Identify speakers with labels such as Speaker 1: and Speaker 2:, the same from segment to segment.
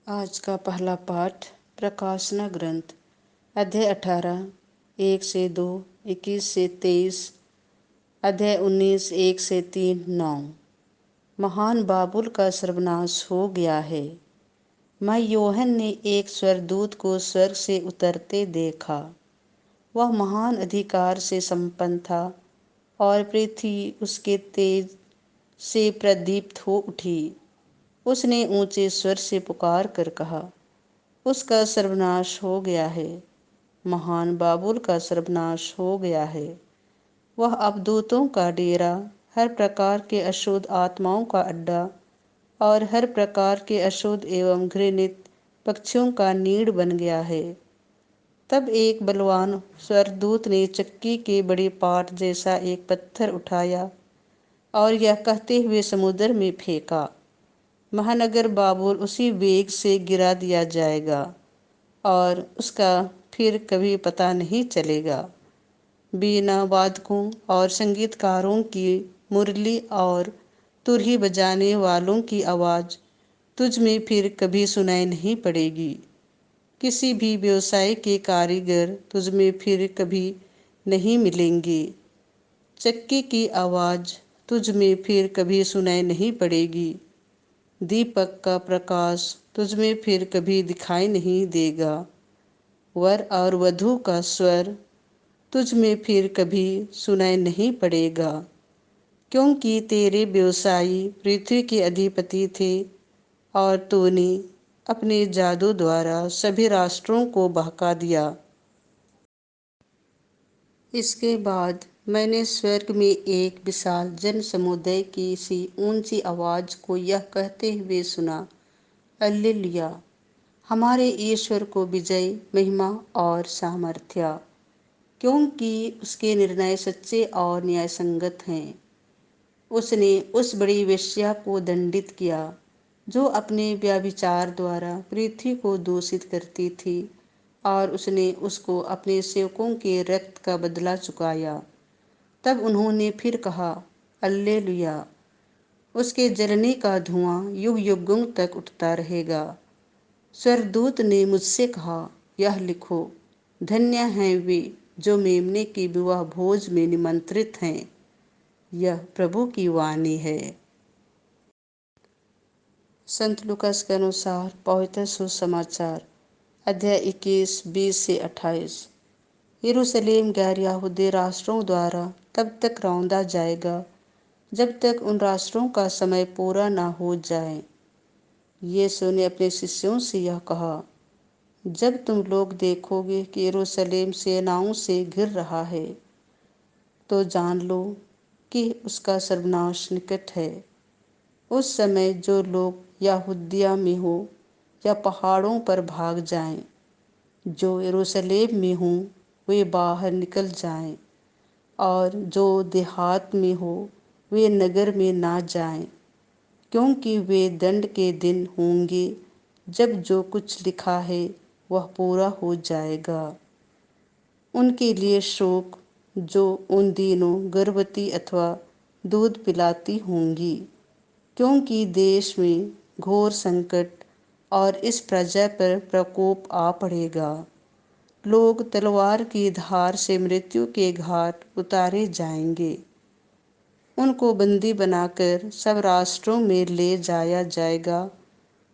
Speaker 1: आज का पहला पाठ प्रकाशना ग्रंथ अध्याय 18 1 से 2 21 से 23 अध्याय 19 1 से 3 9। महान बाबुल का सर्वनाश हो गया है। मैं यूहन्ना ने एक स्वर्गदूत को स्वर्ग से उतरते देखा। वह महान अधिकार से संपन्न था और पृथ्वी उसके तेज से प्रदीप्त हो उठी। उसने ऊंचे स्वर से पुकार कर कहा, उसका सर्वनाश हो गया है, महान बाबुल का सर्वनाश हो गया है। वह अवधूतों का डेरा, हर प्रकार के अशुद्ध आत्माओं का अड्डा और हर प्रकार के अशुद्ध एवं घृणित पक्षियों का नीड़ बन गया है। तब एक बलवान स्वर्गदूत ने चक्की के बड़े पाट जैसा एक पत्थर उठाया और यह कहते हुए समुद्र में फेंका, महानगर बाबुल उसी वेग से गिरा दिया जाएगा और उसका फिर कभी पता नहीं चलेगा। बीना वादकों और संगीतकारों की मुरली और तुरही बजाने वालों की आवाज़ तुझ में फिर कभी सुनाई नहीं पड़ेगी। किसी भी व्यवसाय के कारीगर तुझ में फिर कभी नहीं मिलेंगे। चक्की की आवाज़ तुझ में फिर कभी सुनाई नहीं पड़ेगी। दीपक का प्रकाश तुझ में फिर कभी दिखाई नहीं देगा। वर और वधू का स्वर तुझ में फिर कभी सुनाई नहीं पड़ेगा, क्योंकि तेरे व्यवसायी पृथ्वी के अधिपति थे और तूने अपने जादू द्वारा सभी राष्ट्रों को बहका दिया। इसके बाद मैंने स्वर्ग में एक विशाल जन समुदाय की सी ऊंची आवाज़ को यह कहते हुए सुना, हालेलुया, हमारे ईश्वर को विजय, महिमा और सामर्थ्य, क्योंकि उसके निर्णय सच्चे और न्यायसंगत हैं। उसने उस बड़ी वेश्या को दंडित किया जो अपने व्यभिचार द्वारा पृथ्वी को दूषित करती थी, और उसने उसको अपने सेवकों के रक्त का बदला चुकाया। तब उन्होंने फिर कहा, हालेलुया, उसके जलने का धुआं युग युगों तक उठता रहेगा। स्वर्गदूत ने मुझसे कहा, यह लिखो, धन्य हैं वे जो मेमने के विवाह भोज में निमंत्रित हैं। यह प्रभु की वाणी है। संत लूकास के अनुसार पवित्र सुसमाचार अध्याय 21 20 से 28। यरूशलेम गैर यहूदी राष्ट्रों द्वारा तब तक रौंदा जाएगा जब तक उन राष्ट्रों का समय पूरा न हो जाए। यीशु ने अपने शिष्यों से यह कहा, जब तुम लोग देखोगे कि यरूशलेम सेनाओं से घिर रहा है, तो जान लो कि उसका सर्वनाश निकट है। उस समय जो लोग यहूदिया में हो या पहाड़ों पर भाग जाएं, जो यरूशलेम में हों वे बाहर निकल जाएं, और जो देहात में हो वे नगर में ना जाएं, क्योंकि वे दंड के दिन होंगे जब जो कुछ लिखा है वह पूरा हो जाएगा। उनके लिए शोक जो उन दिनों गर्भवती अथवा दूध पिलाती होंगी, क्योंकि देश में घोर संकट और इस प्रजा पर प्रकोप आ पड़ेगा। लोग तलवार की धार से मृत्यु के घाट उतारे जाएंगे। उनको बंदी बनाकर सब राष्ट्रों में ले जाया जाएगा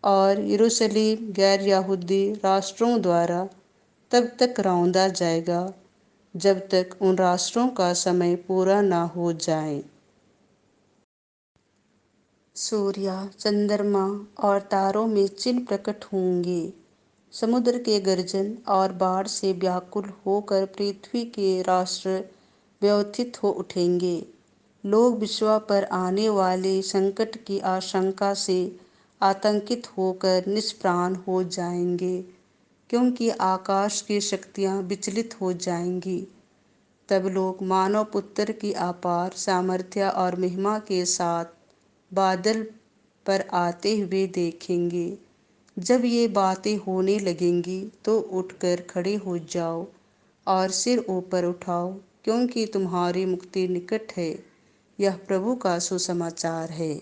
Speaker 1: और यरूशलेम गैर यहूदी राष्ट्रों द्वारा तब तक रौंदा जाएगा जब तक उन राष्ट्रों का समय पूरा ना हो जाए। सूर्य, चंद्रमा और तारों में चिन्ह प्रकट होंगे। समुद्र के गर्जन और बाढ़ से व्याकुल होकर पृथ्वी के राष्ट्र व्यथित हो उठेंगे। लोग विश्व पर आने वाले संकट की आशंका से आतंकित होकर निष्प्राण हो जाएंगे, क्योंकि आकाश की शक्तियां विचलित हो जाएंगी। तब लोग मानव पुत्र की अपार सामर्थ्य और महिमा के साथ बादल पर आते हुए देखेंगे। जब ये बातें होने लगेंगी तो उठकर खड़े हो जाओ और सिर ऊपर उठाओ, क्योंकि तुम्हारी मुक्ति निकट है। यह प्रभु का सुसमाचार है।